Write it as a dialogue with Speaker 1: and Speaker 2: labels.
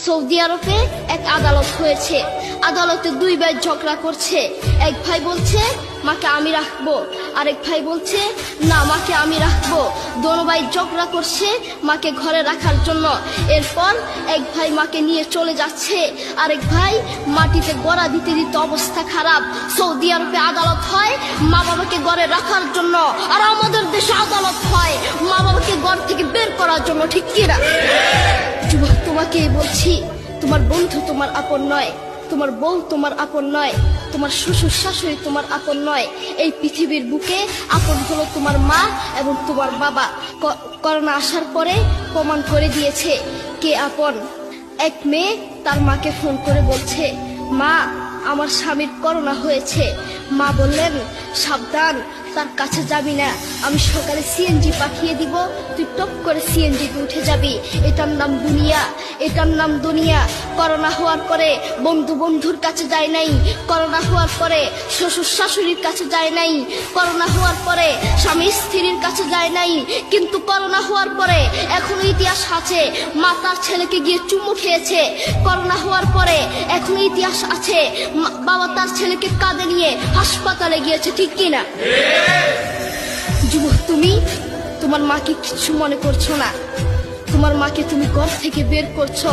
Speaker 1: Saudi আরবে এক আদালত হয়েছে। আদালতে দুই ভাই ঝগড়া করছে। এক ভাই বলছে মাকে আমি রাখবো, আরেক ভাই বলছে না মাকে আমি রাখবো। দোনো ভাই ঝগড়া করছে মাকে ঘরে রাখার জন্য। এরপর এক ভাই মাকে নিয়ে চলে যাচ্ছে, আরেক ভাই মাটিতে গড়া দিতে দিতে অবস্থা খারাপ। সৌদি আরবে আদালত হয় মা বাবাকে ঘরে রাখার জন্য, আর আমাদের দেশে আদালত হয় মা বাবাকে ঘর থেকে বের করার জন্য, ঠিক কিনা? যুবক, তোমাকেই বলছি, তোমার বন্ধু তোমার আপন নয়, তোমার বউ তোমার আপন নয়, তোমার শ্বশুর শাশুড়ি তোমার আপন নয়। এই পৃথিবীর বুকে আপন হলো তোমার মা এবং তোমার বাবা। করোনা আসার পরে প্রমাণ করে দিয়েছে কে আপন। এক মেয়ে তার মাকে ফোন করে বলছে, মা আমার স্বামীর করোনা হয়েছে। মা বললেন সাবধান, তার কাছে যাবি না, আমি সকালে সিএনজি পাঠিয়ে দিব, তুই টপ করে সিএনজিতে উঠে যাবি। এটার নাম দুনিয়া, এটার নাম দুনিয়া। করোনা হওয়ার পরে বন্ধু বন্ধুর কাছে যায় নাই, করোনা হওয়ার পরে শ্বশুর শাশুড়ির কাছে যায় নাই, করোনা হওয়ার পরে স্বামী স্ত্রীর কাছে যায় নাই। কিন্তু করোনা হওয়ার পরে এখনো ইতিহাস আছে, মা তার ছেলেকে গিয়ে চুমু খেয়েছে। করোনা হওয়ার পরে এখনো ইতিহাস আছে, বাবা তার ছেলেকে কাঁধে নিয়ে হাসপাতালে গিয়েছে, ঠিক কিনা? যুবক, তুমি তোমার মাকে কিছু মনে করছো না, তোমার মাকে তুমি ঘর থেকে বের করছো।